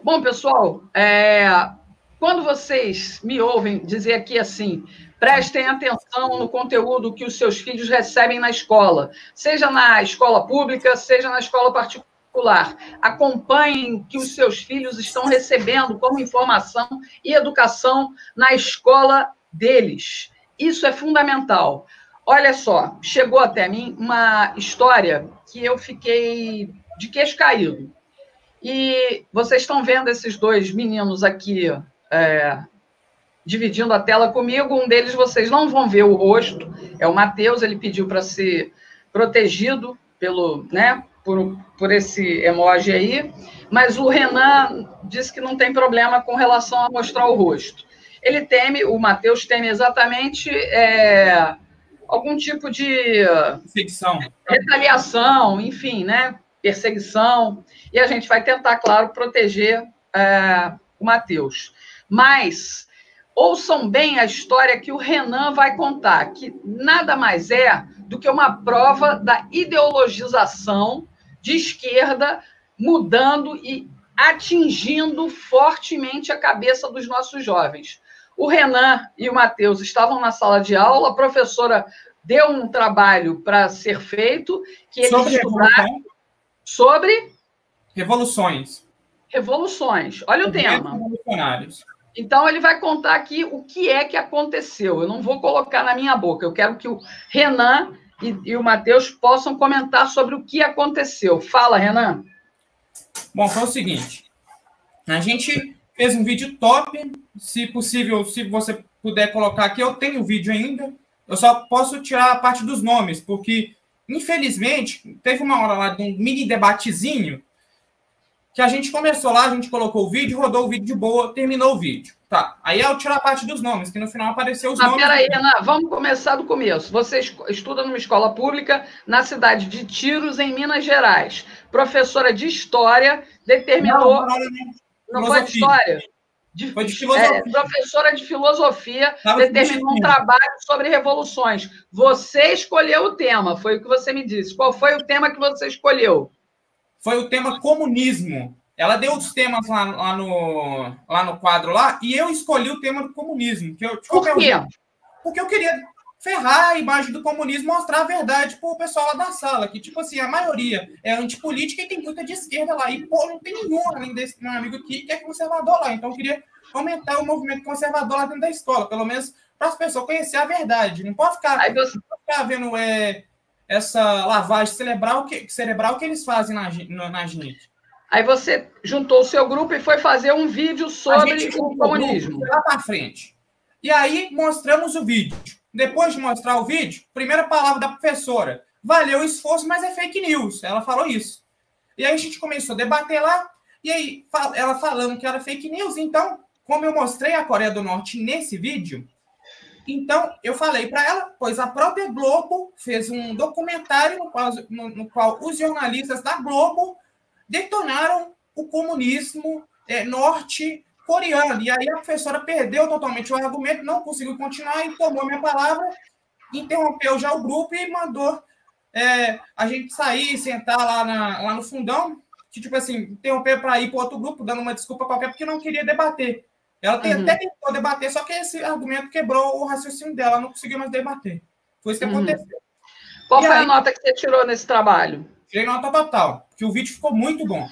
Bom, pessoal, quando vocês me ouvem dizer aqui assim, prestem atenção no conteúdo que os seus filhos recebem na escola, seja na escola pública, seja na escola particular. Acompanhem que os seus filhos estão recebendo como informação e educação na escola deles. Isso é fundamental. Olha só, chegou até mim uma história que eu fiquei de queixo caído. E vocês estão vendo esses dois meninos aqui dividindo a tela comigo. Um deles vocês não vão ver o rosto, é o Matheus, ele pediu para ser protegido por esse emoji aí, mas o Renan disse que não tem problema com relação a mostrar o rosto. Ele teme, o Matheus teme exatamente algum tipo de retaliação, enfim, né? Perseguição, e a gente vai tentar, claro, proteger o Matheus. Mas ouçam bem a história que o Renan vai contar, que nada mais é do que uma prova da ideologização de esquerda mudando e atingindo fortemente a cabeça dos nossos jovens. O Renan e o Matheus estavam na sala de aula, a professora deu um trabalho para ser feito, que eles estudaram sobre revoluções. Olha o tema. Então, ele vai contar aqui o que é que aconteceu. Eu não vou colocar na minha boca. Eu quero que o Renan e o Matheus possam comentar sobre o que aconteceu. Fala, Renan. Bom, foi o seguinte. A gente fez um vídeo top. Se possível, se você puder colocar aqui, eu tenho o vídeo ainda. Eu só posso tirar a parte dos nomes, porque, infelizmente, teve uma hora lá de um mini debatezinho que a gente começou lá, a gente colocou o vídeo, rodou o vídeo de boa, terminou o vídeo. Tá, aí eu tiro a parte dos nomes, que no final apareceu os nomes. Peraí, Renan, vamos começar do começo. Você estuda numa escola pública na cidade de Tiros, em Minas Gerais. Professora de História determinou... Não foi de História? Foi de Filosofia. Professora de Filosofia determinou um trabalho sobre revoluções. Você escolheu o tema, foi o que você me disse. Qual foi o tema que você escolheu? Foi o tema comunismo. Ela deu os temas lá no quadro lá, e eu escolhi o tema do comunismo. Por quê? Porque eu queria ferrar a imagem do comunismo, mostrar a verdade pro pessoal lá da sala, que, tipo assim, a maioria é antipolítica e tem muita de esquerda lá. E, pô, não tem nenhum, além desse meu amigo aqui, que é conservador lá. Então, eu queria aumentar o movimento conservador lá dentro da escola, pelo menos para as pessoas conhecerem a verdade. Não pode ficar, vendo essa lavagem cerebral que eles fazem na gente. Aí você juntou o seu grupo e foi fazer um vídeo sobre o comunismo. Lá para frente. E aí mostramos o vídeo. Depois de mostrar o vídeo, primeira palavra da professora: valeu o esforço, mas é fake news. Ela falou isso. E aí a gente começou a debater lá, e aí ela falando que era fake news. Então, como eu mostrei a Coreia do Norte nesse vídeo, então eu falei para ela, pois a própria Globo fez um documentário no qual os jornalistas da Globo detonaram o comunismo norte-coreano. E aí a professora perdeu totalmente o argumento, não conseguiu continuar e tomou minha palavra, interrompeu já o grupo e mandou a gente sair, sentar lá no fundão, que, tipo assim, interrompeu para ir para outro grupo, dando uma desculpa qualquer, porque não queria debater. Ela até tentou debater, só que esse argumento quebrou o raciocínio dela, não conseguiu mais debater. Foi isso que aconteceu. Qual foi a nota que você tirou nesse trabalho? Tirei nota total, porque o vídeo ficou muito bom.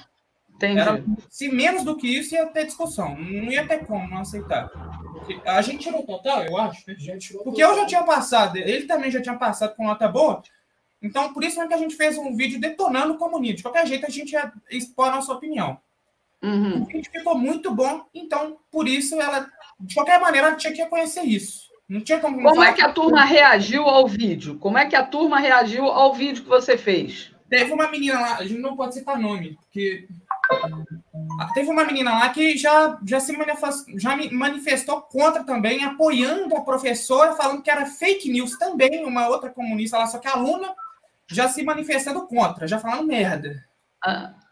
Entendi. Se menos do que isso, ia ter discussão. Não ia ter como não aceitar. A gente tirou total, eu acho. Porque eu já tinha passado, ele também já tinha passado com nota boa. Então, por isso é que a gente fez um vídeo detonando o comunismo. De qualquer jeito, a gente ia expor a nossa opinião. O vídeo ficou muito bom, então, por isso, ela, de qualquer maneira, ela tinha que reconhecer isso. Não tinha como... Como é que a turma reagiu ao vídeo? Como é que a turma reagiu ao vídeo que você fez? Teve uma menina lá, a gente não pode citar nome, porque... Teve uma menina lá que já manifestou contra também, apoiando a professora, falando que era fake news também, uma outra comunista lá, só que a aluna já se manifestando contra, já falando merda.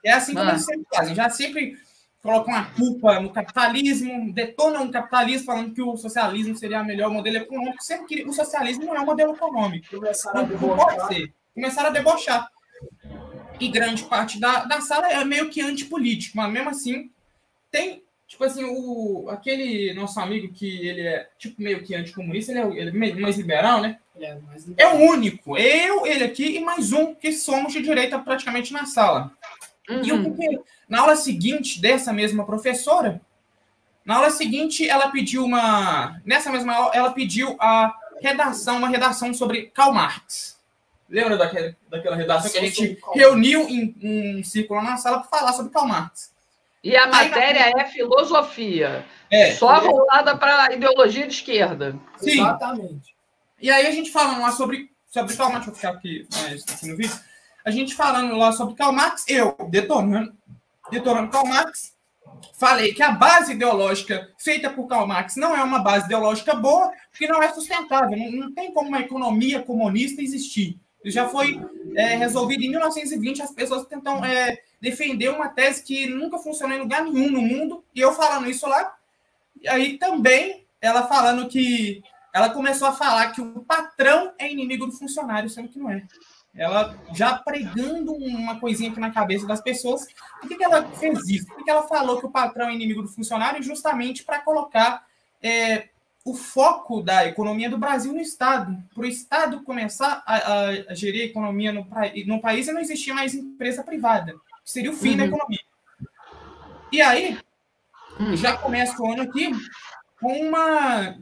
É assim como eles sempre fazem, já sempre colocam a culpa no capitalismo, detonam o capitalismo, falando que o socialismo seria o melhor modelo econômico, sendo que o socialismo não é um modelo econômico. Não pode ser. Começaram a debochar. E grande parte da sala é meio que antipolítico, mas mesmo assim tem, tipo assim, aquele nosso amigo que ele é, tipo, meio que anticomunista, ele é meio mais liberal, né? É o único. Ele aqui e mais um que somos de direita praticamente na sala. E o que na aula seguinte dessa mesma professora, na aula seguinte, ela pediu nessa mesma aula, ela pediu uma redação sobre Karl Marx. Lembra daquela redação que a gente reuniu em um círculo na sala para falar sobre Karl Marx? E a matéria é filosofia. Só voltada para a ideologia de esquerda. Sim. Exatamente. E aí a gente falando lá sobre Karl Marx, vou ficar aqui no vídeo, a gente falando lá sobre Karl Marx, eu detonando Karl Marx, falei que a base ideológica feita por Karl Marx não é uma base ideológica boa, porque não é sustentável, não tem como uma economia comunista existir. Isso já foi resolvido em 1920, as pessoas tentam defender uma tese que nunca funcionou em lugar nenhum no mundo, e eu falando isso lá, e aí também ela falando que ela começou a falar que o patrão é inimigo do funcionário, sendo que não é. Ela já pregando uma coisinha aqui na cabeça das pessoas. Por que ela fez isso? Por que ela falou que o patrão é inimigo do funcionário? Justamente para colocar o foco da economia do Brasil no Estado. Para o Estado começar a gerir a economia no país e não existir mais empresa privada. Seria o fim da economia. E aí, já começa o ano aqui com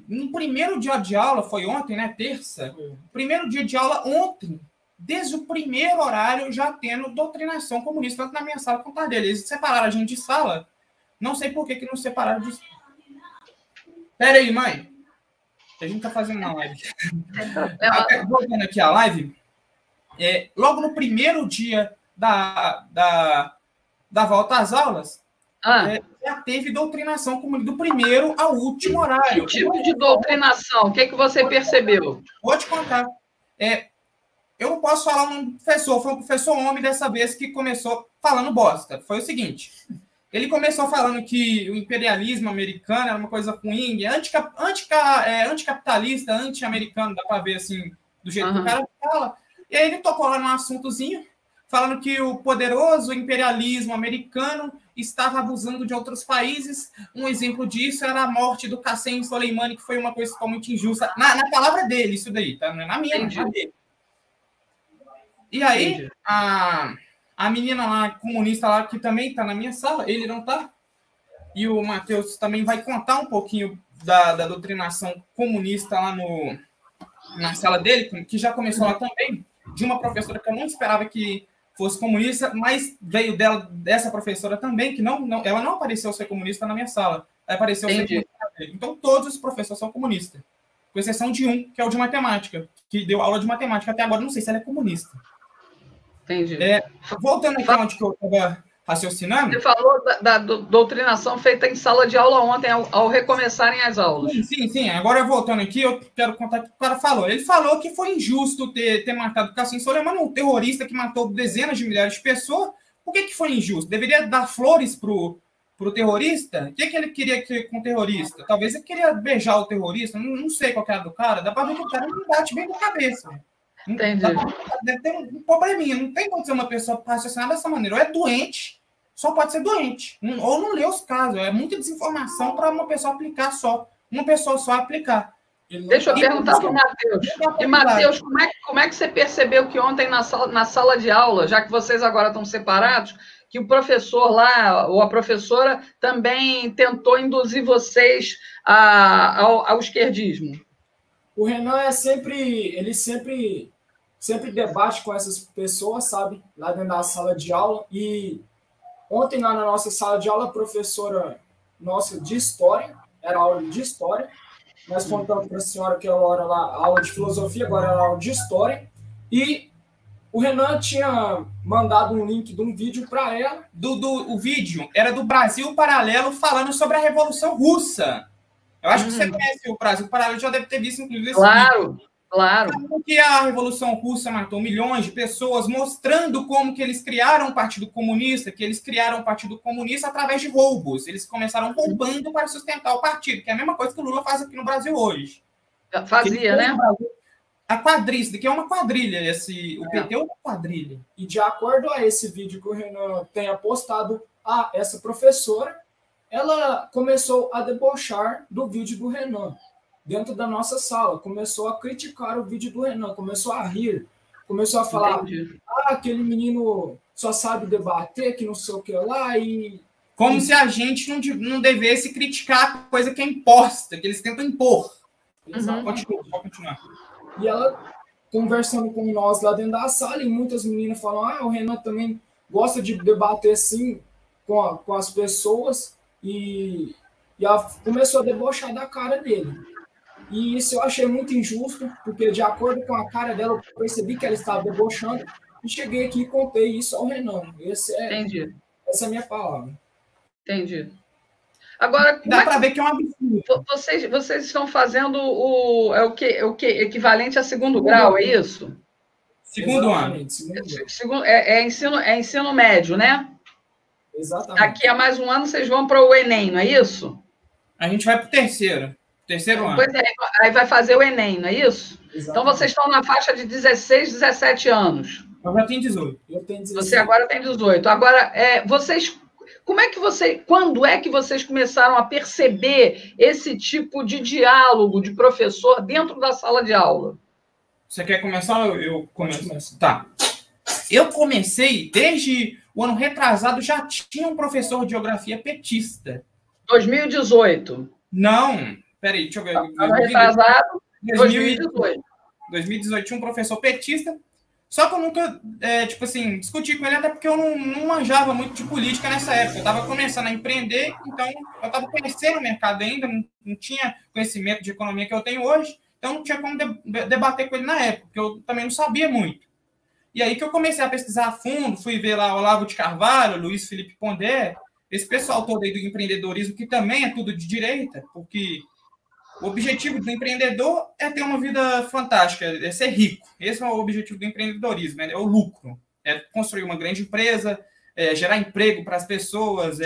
um primeiro dia de aula, foi ontem, né? Terça. Primeiro dia de aula ontem. Desde o primeiro horário, já tendo doutrinação comunista, tanto na minha sala quanto na dele. Eles separaram a gente de sala. Não sei por que não separaram de... Pera aí, mãe. A gente tá fazendo uma live. Voltando aqui a live. Logo no primeiro dia da volta às aulas, já teve doutrinação comunista, do primeiro ao último horário. Que tipo de doutrinação? O que você percebeu? Vou te contar. Eu não posso falar um professor, foi um professor homem dessa vez que começou falando bosta. Foi o seguinte, ele começou falando que o imperialismo americano era uma coisa ruim, anticapitalista, anti-americano, dá para ver assim, do jeito que o cara fala. E aí ele tocou lá num assuntozinho, falando que o poderoso imperialismo americano estava abusando de outros países. Um exemplo disso era a morte do Qassem Soleimani, que foi uma coisa totalmente injusta. Na palavra dele, isso daí, tá? Não é na minha, na dele. E aí, a menina lá, comunista lá, que também está na minha sala, ele não está, e o Matheus também vai contar um pouquinho da doutrinação comunista lá na sala dele, que já começou lá também, de uma professora que eu não esperava que fosse comunista, mas veio dessa professora também, que ela não apareceu ser comunista na minha sala, ela apareceu ser comunista dele. Então, todos os professores são comunistas, com exceção de um, que é o de matemática, que deu aula de matemática até agora, não sei se ela é comunista. Entendi. Voltando aqui onde que eu estava raciocinando. Você falou da doutrinação feita em sala de aula ontem, ao recomeçarem as aulas. Sim. Agora, voltando aqui, eu quero contar o que o cara falou. Ele falou que foi injusto ter matado o Qassem Soleimani, um terrorista que matou dezenas de milhares de pessoas. Por que foi injusto? Deveria dar flores pro terrorista? O que ele queria com o terrorista? Talvez ele queria beijar o terrorista. Não sei qual que era do cara. Dá para ver que o cara não bate bem na cabeça. Entendi. Deve ter um probleminha. Não tem como ser uma pessoa raciocinar dessa maneira. Ou é doente, só pode ser doente. Ou não lê os casos. É muita desinformação para uma pessoa aplicar só. Uma pessoa só aplicar. Deixa eu perguntar para o Matheus. E, Matheus, como é que você percebeu que ontem na sala de aula, já que vocês agora estão separados, que o professor lá, ou a professora, também tentou induzir vocês ao esquerdismo? O Renan ele sempre debate com essas pessoas, sabe? Lá dentro da sala de aula. E ontem, lá na nossa sala de aula, a professora nossa de história, era aula de história, nós contamos para a senhora que era aula de filosofia, agora era aula de história, e o Renan tinha mandado um link de um vídeo para ela. O vídeo era do Brasil Paralelo falando sobre a Revolução Russa. Eu acho que você conhece o Brasil Paralelo, já deve ter visto, inclusive, esse vídeo. Claro. Que a Revolução Russa matou milhões de pessoas, mostrando como que eles criaram o Partido Comunista, através de roubos. Eles começaram roubando para sustentar o partido, que é a mesma coisa que o Lula faz aqui no Brasil hoje. Fazia, né? A quadrilha, que é uma quadrilha, o PT é uma quadrilha. E de acordo a esse vídeo que o Renan tenha postado, essa professora, ela começou a debochar do vídeo do Renan dentro da nossa sala, começou a criticar o vídeo do Renan, começou a rir, começou a falar, aquele menino só sabe debater, que não sei o que lá, e... Como se a gente não devesse criticar a coisa que é imposta, que eles tentam impor. Exatamente. Pode continuar. E ela conversando com nós lá dentro da sala, e muitas meninas falam, o Renan também gosta de debater assim com as pessoas, e ela começou a debochar da cara dele. E isso eu achei muito injusto, porque de acordo com a cara dela, eu percebi que ela estava debochando, e cheguei aqui e contei isso ao Renan. Entendi. Essa é a minha palavra. Entendi. Agora, dá para ver que é um absurdo. Vocês estão fazendo o que equivalente a segundo grau, é isso? Segundo ano. É ensino médio, né? Exatamente. Daqui a mais um ano vocês vão para o Enem, não é isso? A gente vai para o terceiro ano. Pois é, aí vai fazer o Enem, não é isso? Exatamente. Então vocês estão na faixa de 16, 17 anos. Eu já tenho 18. Eu tenho 16. Você agora tem 18. Agora, quando é que vocês começaram a perceber esse tipo de diálogo de professor dentro da sala de aula? Você quer começar ou eu começo? Tá. Eu comecei desde o ano retrasado, já tinha um professor de geografia petista. 2018. Não, peraí, deixa eu ver. Ano retrasado, 2018. 2018 tinha um professor petista, só que eu nunca, discuti com ele, até porque eu não manjava muito de política nessa época. Eu estava começando a empreender, então eu estava conhecendo o mercado ainda, não tinha conhecimento de economia que eu tenho hoje, então não tinha como debater com ele na época, porque eu também não sabia muito. E aí que eu comecei a pesquisar a fundo, fui ver lá Olavo de Carvalho, Luiz Felipe Pondé, esse pessoal todo aí do empreendedorismo, que também é tudo de direita, porque o objetivo do empreendedor é ter uma vida fantástica, é ser rico. Esse é o objetivo do empreendedorismo, é o lucro. É construir uma grande empresa, gerar emprego para as pessoas,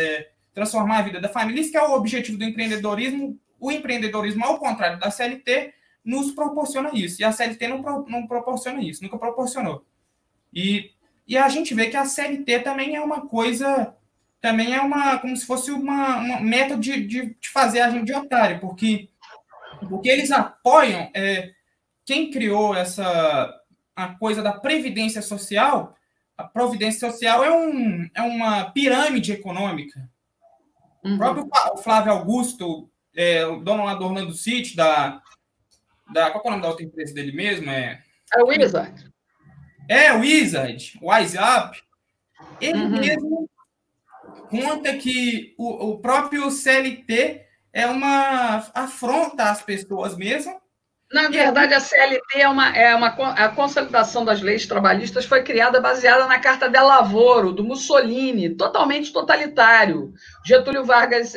transformar a vida da família. Isso que é o objetivo do empreendedorismo. O empreendedorismo, ao contrário da CLT, nos proporciona isso. E a CLT não proporciona isso, nunca proporcionou. E a gente vê que a CLT também é uma coisa, como se fosse uma método de fazer a gente de otário, porque eles apoiam quem criou a coisa da Previdência Social. A Previdência Social é uma pirâmide econômica. O próprio Flávio Augusto, o dono lá do Orlando City, qual é o nome da outra empresa dele mesmo? É o Wizard. O Wizard, o WhatsApp, ele mesmo conta que o próprio CLT é uma afronta às pessoas mesmo. Na verdade, a CLT a consolidação das leis trabalhistas foi criada baseada na Carta del Lavoro, do Mussolini, totalmente totalitário. Getúlio Vargas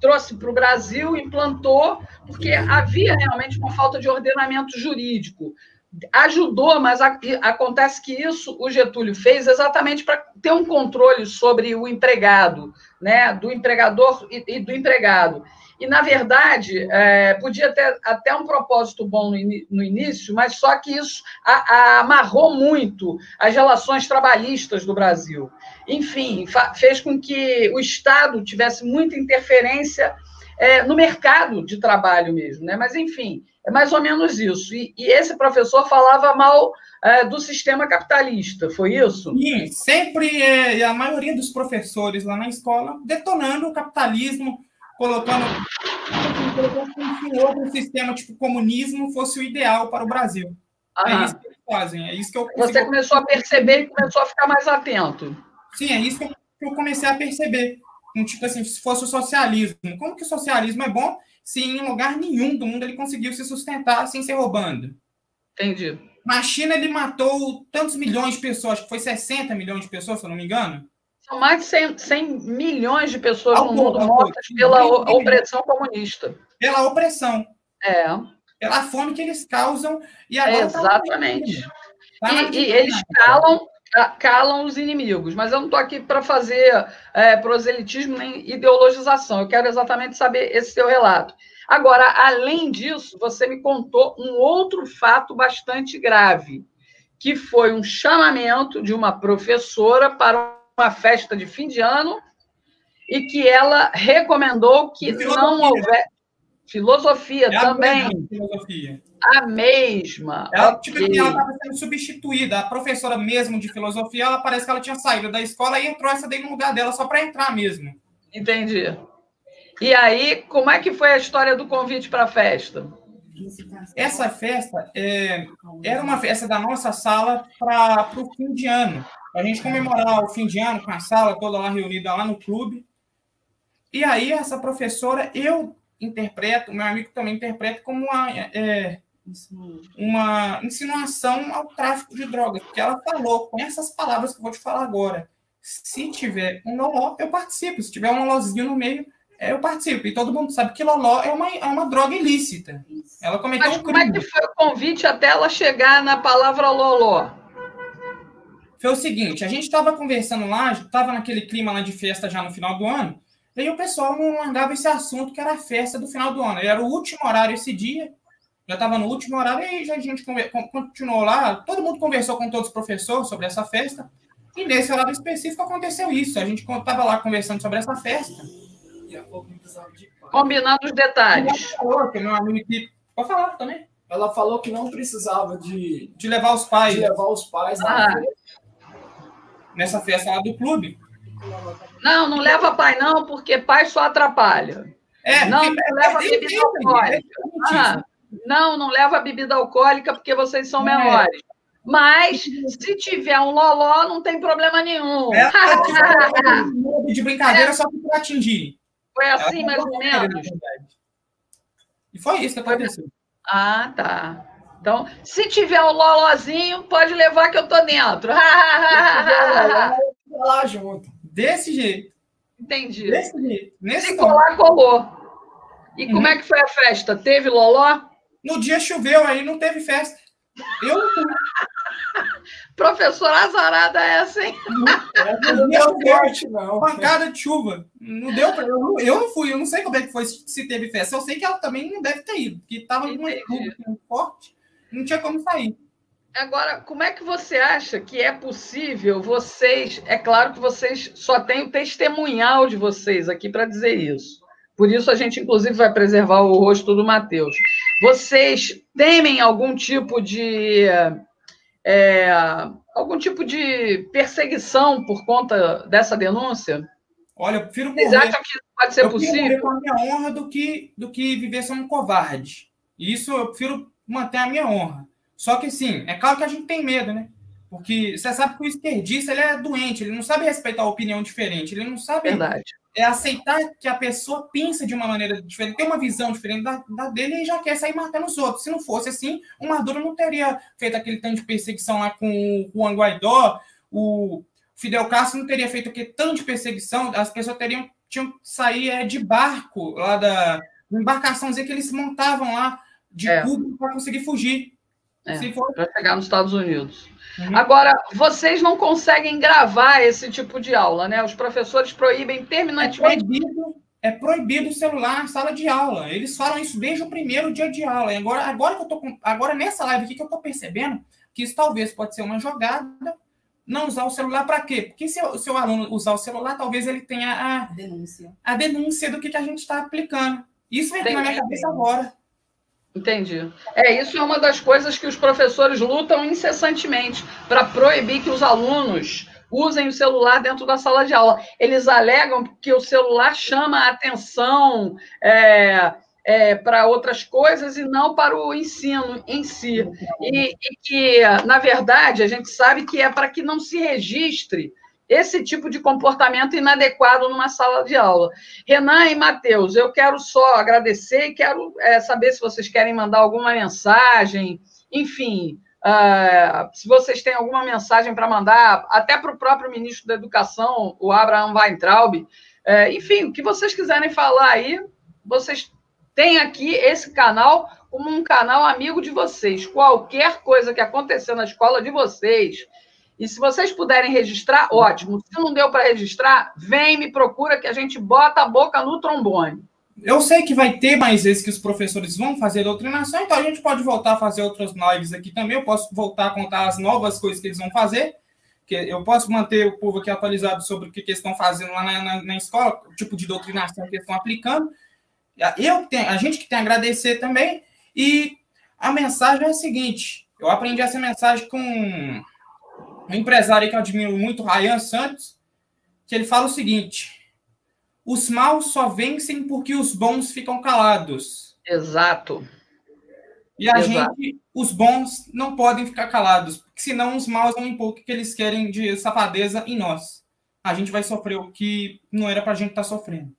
trouxe para o Brasil, implantou, porque havia realmente uma falta de ordenamento jurídico. Ajudou, mas acontece que isso o Getúlio fez exatamente para ter um controle sobre o empregado, né, do empregador e do empregado. E, na verdade, podia ter até um propósito bom no início, mas só que isso amarrou muito as relações trabalhistas do Brasil. Enfim, fez com que o Estado tivesse muita interferência no mercado de trabalho mesmo, né? Mas, enfim, é mais ou menos isso. E esse professor falava mal do sistema capitalista, foi isso? Sim, sempre a maioria dos professores lá na escola detonando o capitalismo, colocando como se outro sistema tipo comunismo fosse o ideal para o Brasil. É isso que eles fazem. É isso que Você começou a perceber e começou a ficar mais atento. Sim, é isso que eu comecei a perceber. Tipo assim, se fosse o socialismo. Como que o socialismo é bom se em lugar nenhum do mundo ele conseguiu se sustentar sem ser roubando? Entendi. Na China ele matou tantos milhões de pessoas, acho que foi 60 milhões de pessoas, se eu não me engano. São mais de 100 milhões de pessoas no mundo mortas pela opressão comunista. Pela opressão. Pela fome que eles causam. E agora exatamente. E eles calam os inimigos. Mas eu não estou aqui para fazer proselitismo nem ideologização. Eu quero exatamente saber esse seu relato. Agora, além disso, você me contou um outro fato bastante grave, que foi um chamamento de uma professora para uma festa de fim de ano e que ela recomendou que não houvesse... Filosofia também. Filosofia. A mesma. Ela, tipo, ela estava sendo substituída. A professora mesmo de filosofia, ela parece que ela tinha saído da escola e entrou essa daí no lugar dela só para entrar mesmo. Entendi. E aí, como é que foi a história do convite para a festa? Essa festa era uma festa da nossa sala para o fim de ano. A gente comemorar o fim de ano com a sala toda lá reunida lá no clube. E aí, essa professora, eu interpreto, meu amigo também interpreta como uma insinuação ao tráfico de drogas, porque ela falou com essas palavras que eu vou te falar agora. Se tiver um loló, eu participo. Se tiver um lolózinho no meio, eu participo. E todo mundo sabe que loló é uma droga ilícita. Ela cometeu um crime. Como é que foi o convite até ela chegar na palavra loló? Foi o seguinte, a gente estava conversando lá, estava naquele clima lá de festa já no final do ano, e aí o pessoal não largava esse assunto que era a festa do final do ano. Era o último horário esse dia, já estava no último horário, e aí a gente continuou lá, todo mundo conversou com todos os professores sobre essa festa, e nesse horário específico aconteceu isso. A gente estava lá conversando sobre essa festa. Combinando os detalhes. Ela falou que meu amigo aqui... Pode falar também. Ela falou que não precisava de levar os pais. De levar os pais nessa festa lá do clube. Não leva pai não, porque pai só atrapalha. Não leva bebida alcoólica. Não leva bebida alcoólica porque vocês são menores. Mas, se tiver um loló, não tem problema nenhum. De brincadeira só para atingir. Foi assim, mais ou menos? E foi isso que aconteceu. Ah, tá. Então, se tiver um lolózinho, pode levar que eu tô dentro. Lá junto. Desse jeito. Entendi. Desse jeito. Se colar, colou. E como é que foi a festa? Teve loló? No dia choveu, aí não teve festa. Eu não fui. Professora azarada essa, hein? Não deu sorte, não. Pancada de chuva. Não deu pra... Eu não fui, eu não sei como é que foi, se teve festa. Eu sei que ela também não deve ter ido, porque estava uma chuva muito forte, não tinha como sair. Agora, como é que você acha que é possível vocês... É claro que vocês só têm o testemunhal de vocês aqui para dizer isso. Por isso a gente, inclusive, vai preservar o rosto do Matheus. Vocês temem algum tipo de perseguição por conta dessa denúncia? Olha, eu prefiro morrer. Vocês acham que isso pode ser possível? Eu prefiro morrer com a minha honra do que viver sendo um covarde. Isso eu prefiro manter a minha honra. Só que, sim, é claro que a gente tem medo, né? Porque você sabe que o esquerdista ele é doente, ele não sabe respeitar a opinião diferente, ele não sabe aceitar que a pessoa pensa de uma maneira diferente, tem uma visão diferente da dele e já quer sair matando os outros. Se não fosse assim, o Maduro não teria feito aquele tanto de perseguição lá com o Juan Guaidó, o Fidel Castro não teria feito aquele tanto de perseguição, as pessoas tinham que sair de barco, lá da embarcaçãozinha que eles montavam lá de Cuba para conseguir fugir. Para chegar nos Estados Unidos. Agora, vocês não conseguem gravar esse tipo de aula, né? Os professores proíbem terminantemente. É proibido o celular na sala de aula. Eles falam isso desde o primeiro dia de aula. E agora nessa live aqui que eu estou percebendo que isso talvez pode ser uma jogada, não usar o celular para quê? Porque se o seu aluno usar o celular, talvez ele tenha a denúncia do que a gente está aplicando. Isso entra na minha cabeça agora. Entendi. Isso é uma das coisas que os professores lutam incessantemente para proibir que os alunos usem o celular dentro da sala de aula. Eles alegam que o celular chama a atenção para outras coisas e não para o ensino em si. E que, na verdade, a gente sabe que é para que não se registre esse tipo de comportamento inadequado numa sala de aula. Renan e Matheus, eu quero só agradecer e quero saber se vocês querem mandar alguma mensagem, enfim, se vocês têm alguma mensagem para mandar, até para o próprio ministro da Educação, o Abraham Weintraub, enfim, o que vocês quiserem falar aí, vocês têm aqui esse canal como um canal amigo de vocês. Qualquer coisa que acontecer na escola de vocês, e se vocês puderem registrar, ótimo. Se não deu para registrar, vem, me procura que a gente bota a boca no trombone. Eu sei que vai ter mais vezes que os professores vão fazer doutrinação, então a gente pode voltar a fazer outras lives aqui também. Eu posso voltar a contar as novas coisas que eles vão fazer, porque eu posso manter o povo aqui atualizado sobre o que eles estão fazendo lá na escola, o tipo de doutrinação que eles estão aplicando. A gente que tem a agradecer também. E a mensagem é a seguinte: eu aprendi essa mensagem com um empresário que eu admiro muito, Ryan Santos, que ele fala o seguinte: os maus só vencem porque os bons ficam calados. Exato. E gente, os bons não podem ficar calados, porque senão os maus vão impor o que eles querem de safadeza em nós. A gente vai sofrer o que não era pra gente estar sofrendo.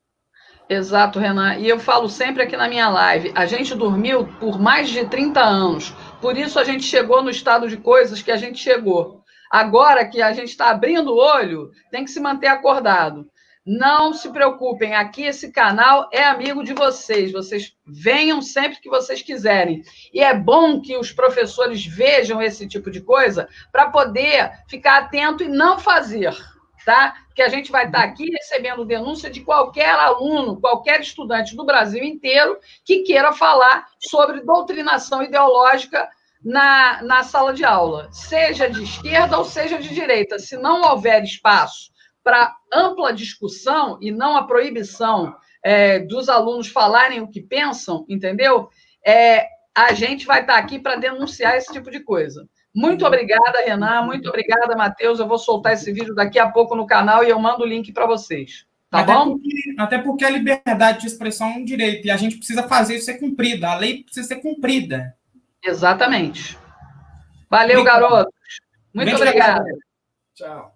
Exato, Renan. E eu falo sempre aqui na minha live, a gente dormiu por mais de 30 anos. Por isso a gente chegou no estado de coisas que a gente chegou. Agora que a gente está abrindo o olho, tem que se manter acordado. Não se preocupem, aqui esse canal é amigo de vocês. Vocês venham sempre que vocês quiserem. E é bom que os professores vejam esse tipo de coisa para poder ficar atento e não fazer. Tá? Porque a gente vai estar aqui recebendo denúncia de qualquer aluno, qualquer estudante do Brasil inteiro que queira falar sobre doutrinação ideológica na sala de aula, seja de esquerda ou seja de direita. Se não houver espaço para ampla discussão e não a proibição dos alunos falarem o que pensam, entendeu? A gente vai estar aqui para denunciar esse tipo de coisa. Muito obrigada, Renan. Muito obrigada, Matheus. Eu vou soltar esse vídeo daqui a pouco no canal e eu mando o link para vocês. Tá bom? Até porque a liberdade de expressão é um direito e a gente precisa fazer isso ser cumprida. A lei precisa ser cumprida. Exatamente. Valeu, garotos. Muito obrigada. Tchau.